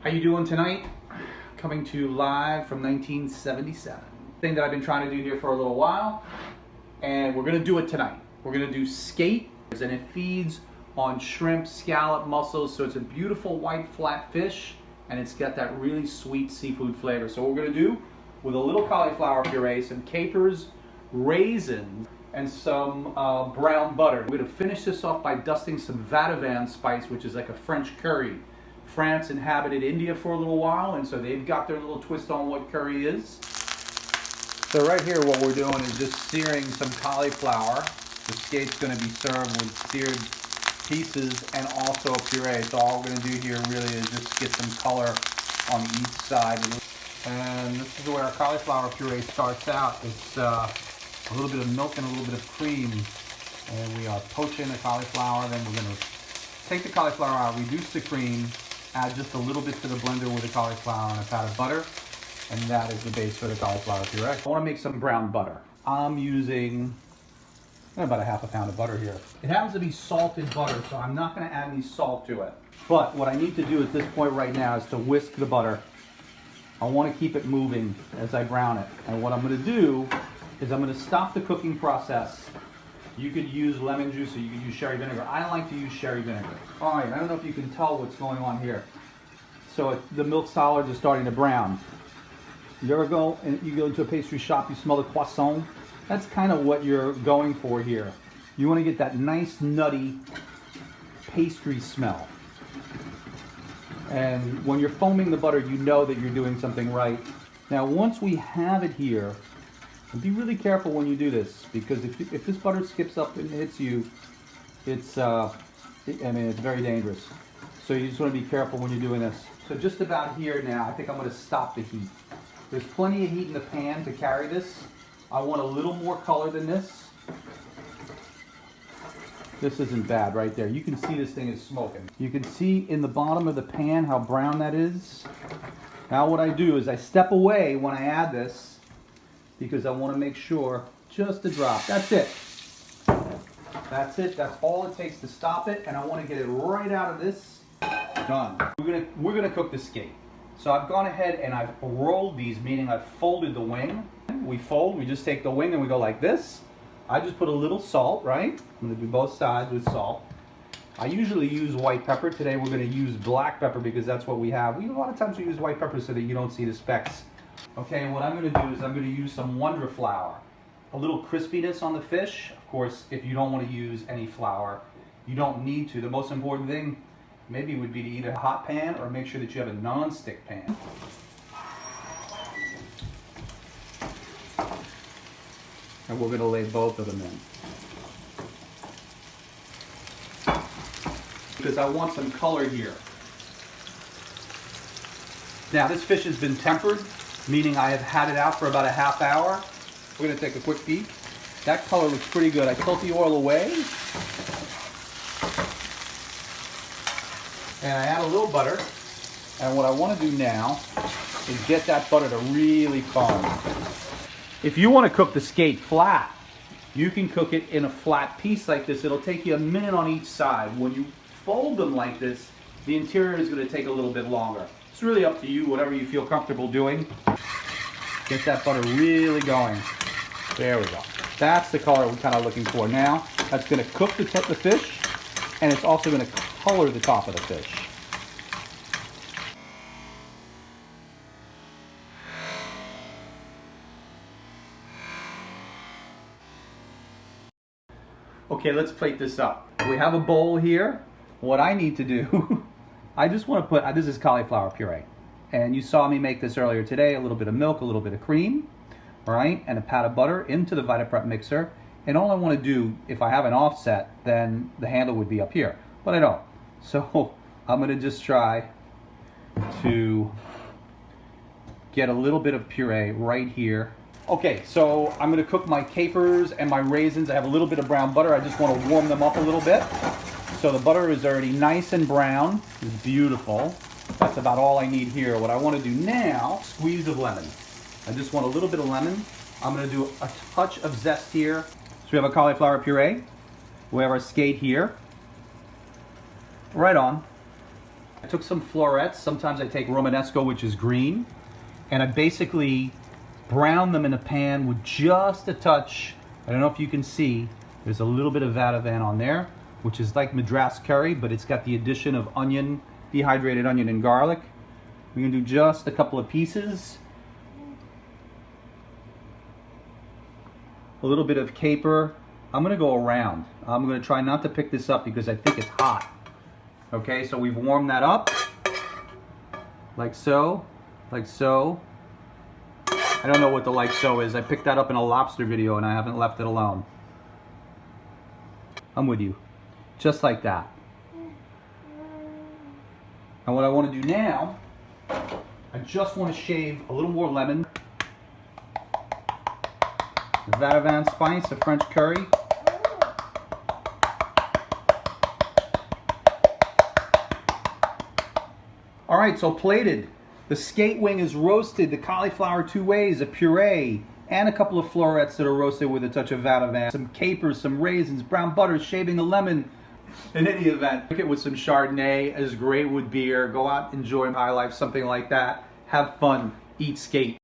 How you doing tonight? Coming to you live from 1977. Thing that I've been trying to do here for a little while, and we're gonna do it tonight. We're gonna do skate, and it feeds on shrimp, scallop, mussels, so it's a beautiful white flat fish, and it's got that really sweet seafood flavor. So what we're gonna do, with a little cauliflower puree, some capers, raisins, and some brown butter. We're gonna finish this off by dusting some Vadouvan spice, which is like a French curry. France inhabited India for a little while, and so they've got their little twist on what curry is. So right here what we're doing is just searing some cauliflower. The skate's going to be served with seared pieces and also a puree. So all we're going to do here really is just get some color on each side. And this is where our cauliflower puree starts out. It's a little bit of milk and a little bit of cream. And we are poaching the cauliflower. Then we're going to take the cauliflower out, reduce the cream, add just a little bit to the blender with the cauliflower and a pat of butter, and that is the base for the cauliflower puree. I want to make some brown butter. I'm using about a half a pound of butter here. It happens to be salted butter, so I'm not going to add any salt to it. But what I need to do at this point right now is to whisk the butter. I want to keep it moving as I brown it. And what I'm going to do is I'm going to stop the cooking process. You could use lemon juice or you could use sherry vinegar. I like to use sherry vinegar. All right, I don't know if you can tell what's going on here. So the milk solids are starting to brown. You ever go into a pastry shop, you smell the croissant? That's kind of what you're going for here. You want to get that nice nutty pastry smell. And when you're foaming the butter, you know that you're doing something right. Now once we have it here, and be really careful when you do this, because if this butter skips up and hits you, it's very dangerous. So you just want to be careful when you're doing this. So just about here now, I think I'm going to stop the heat. There's plenty of heat in the pan to carry this. I want a little more color than this. This isn't bad right there. You can see this thing is smoking. You can see in the bottom of the pan how brown that is. Now what I do is I step away when I add this, because I want to make sure, just a drop. That's it. That's it. That's all it takes to stop it, and I want to get it right out of this. Done. We're gonna cook the skate. So I've gone ahead and I've rolled these, meaning I've folded the wing. We fold. We just take the wing and we go like this. I just put a little salt, right? I'm gonna do both sides with salt. I usually use white pepper. Today we're gonna use black pepper because that's what we have. A lot of times we use white pepper so that you don't see the specks. Okay, what I'm going to do is I'm going to use some Wonder Flour. A little crispiness on the fish. Of course, if you don't want to use any flour, you don't need to. The most important thing maybe would be to either a hot pan or make sure that you have a non-stick pan. And we're going to lay both of them in. Because I want some color here. Now this fish has been tempered, meaning I have had it out for about a half hour. We're going to take a quick peek. That color looks pretty good. I tilt the oil away. And I add a little butter. And what I want to do now is get that butter to really foam. If you want to cook the skate flat, you can cook it in a flat piece like this. It'll take you a minute on each side. When you fold them like this, the interior is going to take a little bit longer. It's really up to you, whatever you feel comfortable doing. Get that butter really going. There we go. That's the color we're kind of looking for now. That's going to cook the fish, and it's also going to color the top of the fish. Okay, let's plate this up. We have a bowl here. What I need to do, I just want to put, this is cauliflower puree. And you saw me make this earlier today, a little bit of milk, a little bit of cream, all right, and a pat of butter into the VitaPrep mixer. And all I want to do, if I have an offset, then the handle would be up here, but I don't. So I'm going to just try to get a little bit of puree right here. Okay, so I'm going to cook my capers and my raisins. I have a little bit of brown butter. I just want to warm them up a little bit. So the butter is already nice and brown. It's beautiful. That's about all I need here. What I want to do now, squeeze of lemon. I just want a little bit of lemon. I'm going to do a touch of zest here. So we have a cauliflower puree. We have our skate here. Right on. I took some florets. Sometimes I take Romanesco, which is green, and I basically brown them in a pan with just a touch. I don't know if you can see, there's a little bit of Vadouvan on there, which is like Madras curry, but it's got the addition of onion, dehydrated onion and garlic. We're gonna do just a couple of pieces. A little bit of caper. I'm gonna go around. I'm gonna try not to pick this up because I think it's hot. Okay, so we've warmed that up, like so, like so. I don't know what the like so is. I picked that up in a lobster video and I haven't left it alone. I'm with you. Just like that. And what I want to do now, I just want to shave a little more lemon. The Vadouvan spice, the French curry. All right, so plated. The skate wing is roasted, the cauliflower 2 ways, a puree, and a couple of florets that are roasted with a touch of Vadouvan. Some capers, some raisins, brown butter, shaving the lemon. In any event, drink it with some Chardonnay is great with beer. Go out, enjoy high life, something like that. Have fun, eat skate.